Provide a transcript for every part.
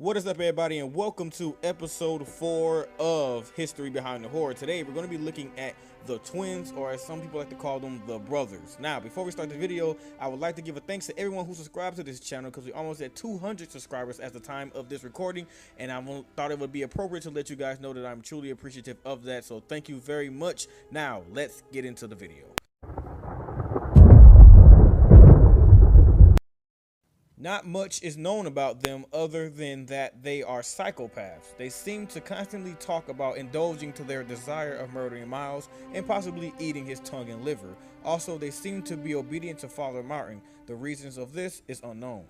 What is up, everybody, and welcome to episode 4 of History Behind the Horror. Today we're going to be looking at the twins, or as some people like to call them, the brothers. Now, before we start the video, I would like to give a thanks to everyone who subscribed to this channel, because we almost at 200 subscribers at the time of this recording, and I thought it would be appropriate to let you guys know that I'm truly appreciative of that. So thank you very much. Now let's get into the video. Not much is known about them other than that they are psychopaths. They seem to constantly talk about indulging to their desire of murdering Miles and possibly eating his tongue and liver. Also, they seem to be obedient to Father Martin. The reasons of this is unknown.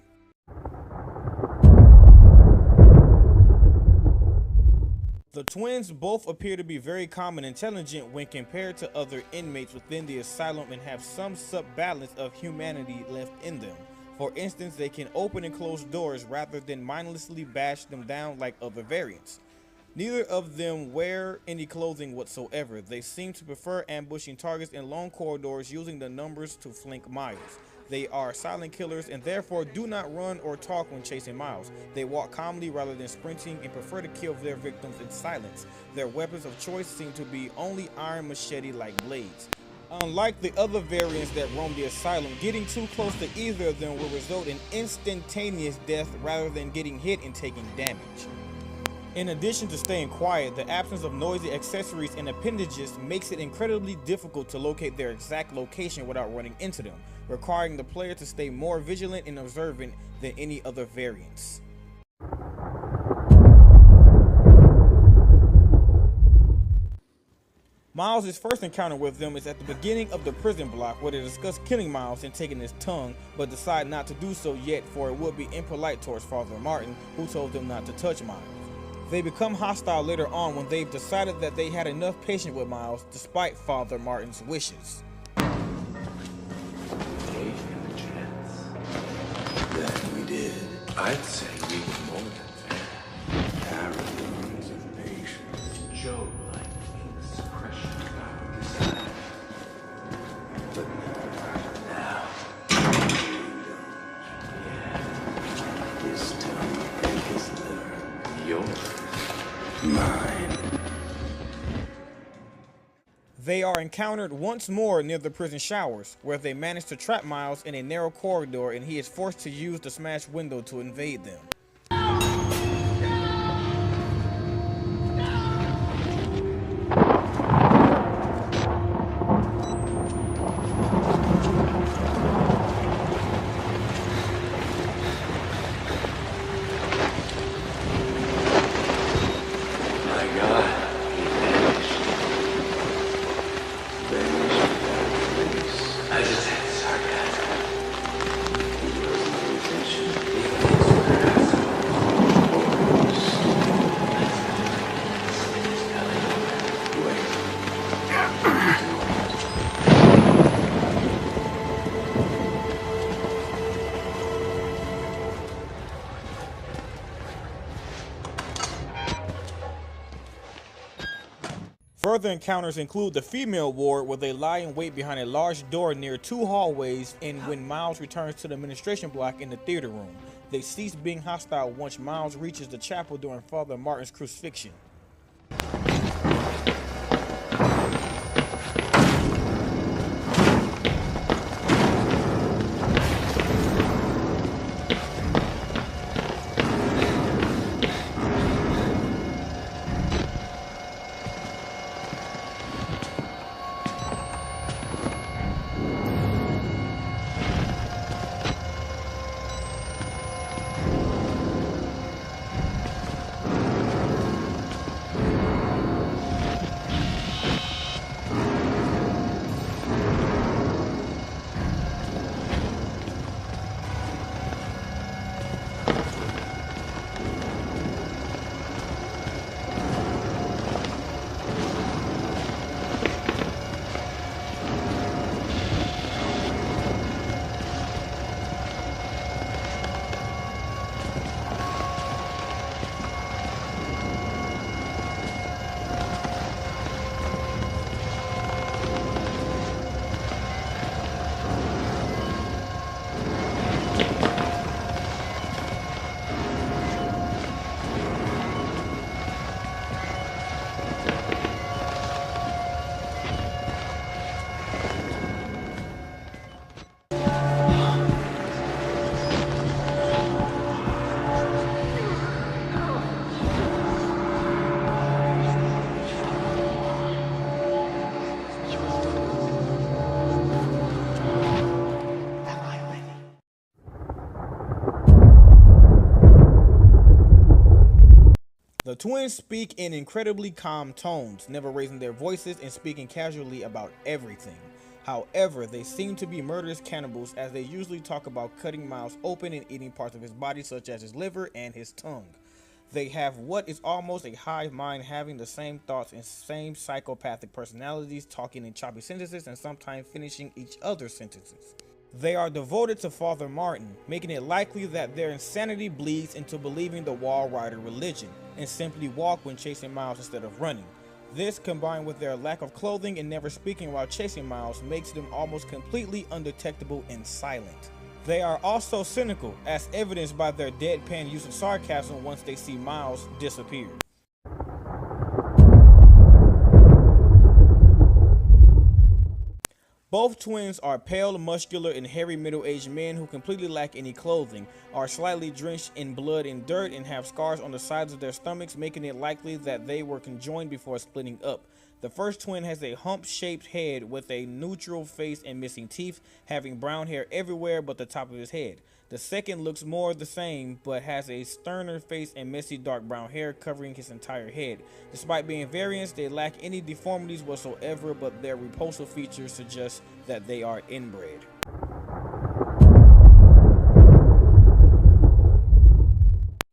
The twins both appear to be very calm and intelligent when compared to other inmates within the asylum and have some sub-balance of humanity left in them. For instance, they can open and close doors rather than mindlessly bash them down like other variants. Neither of them wear any clothing whatsoever. They seem to prefer ambushing targets in long corridors using the numbers to flank Miles. They are silent killers and therefore do not run or talk when chasing Miles. They walk calmly rather than sprinting and prefer to kill their victims in silence. Their weapons of choice seem to be only iron machete-like blades. Unlike the other variants that roam the asylum, getting too close to either of them will result in instantaneous death rather than getting hit and taking damage. In addition to staying quiet, the absence of noisy accessories and appendages makes it incredibly difficult to locate their exact location without running into them, requiring the player to stay more vigilant and observant than any other variants. Miles' first encounter with them is at the beginning of the prison block, where they discuss killing Miles and taking his tongue, but decide not to do so yet, for it would be impolite towards Father Martin, who told them not to touch Miles. They become hostile later on when they've decided that they had enough patience with Miles, despite Father Martin's wishes. Gave him a chance. That we did. I'd say we were more than fair. Arrogance of patience. Joe. Mine. They are encountered once more near the prison showers, where they manage to trap Miles in a narrow corridor and he is forced to use the smashed window to invade them. Further encounters include the female ward, where they lie in wait behind a large door near 2 hallways, and when Miles returns to the administration block in the theater room. They cease being hostile once Miles reaches the chapel during Father Martin's crucifixion. twins speak in incredibly calm tones, never raising their voices and speaking casually about everything. However, they seem to be murderous cannibals, as they usually talk about cutting Miles open and eating parts of his body such as his liver and his tongue. They have what is almost a hive mind, having the same thoughts and same psychopathic personalities, talking in choppy sentences and sometimes finishing each other's sentences. They are devoted to Father Martin, making it likely that their insanity bleeds into believing the Wall Rider religion and simply walk when chasing Miles instead of running. This, combined with their lack of clothing and never speaking while chasing Miles, makes them almost completely undetectable and silent. They are also cynical, as evidenced by their deadpan use of sarcasm once they see Miles disappear. Both twins are pale, muscular, and hairy middle-aged men who completely lack any clothing, are slightly drenched in blood and dirt, and have scars on the sides of their stomachs, making it likely that they were conjoined before splitting up. The first twin has a hump-shaped head with a neutral face and missing teeth, having brown hair everywhere but the top of his head. The second looks more the same, but has a sterner face and messy dark brown hair covering his entire head. Despite being variants, they lack any deformities whatsoever, but their repulsive features suggest that they are inbred.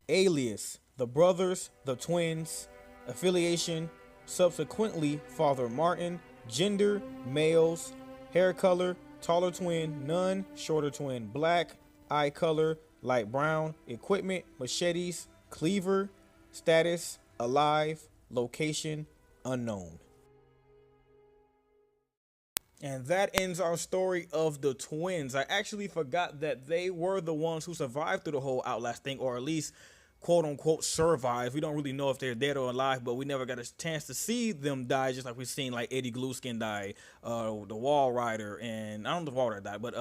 Alias: the brothers, the twins. Affiliation: subsequently Father Martin. Gender: males. Hair color: taller twin, none. Shorter twin, black. Eye color: light brown. Equipment: machetes. Cleaver. Status: alive. Location: unknown. And that ends our story of the twins. I actually forgot that they were the ones who survived through the whole Outlast thing, or at least quote unquote survive. We don't really know if they're dead or alive, but we never got a chance to see them die, just like we've seen like Eddie Glueskin die, the Wall Rider, and I don't know if the Wall Rider died, but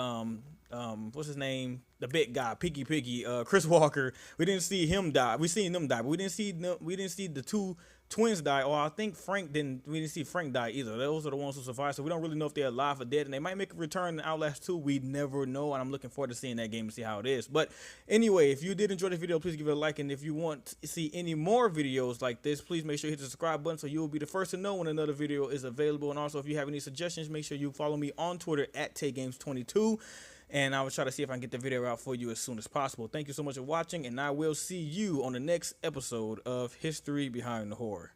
what's his name, the big guy, Piggy, Chris Walker. We didn't see him die. We seen them die, but we didn't see the two twins die. Or I think we didn't see Frank die either. Those are the ones who survived, so we don't really know if they're alive or dead, and they might make a return in Outlast 2. We never know, and I'm looking forward to seeing that game and see how it is. But anyway, if you did enjoy the video, please give it a like, and if you want to see any more videos like this, please make sure you hit the subscribe button so you will be the first to know when another video is available. And also, if you have any suggestions, make sure you follow me on Twitter at TayGames22, and I will try to see if I can get the video out for you as soon as possible. Thank you so much for watching, and I will see you on the next episode of History Behind the Horror.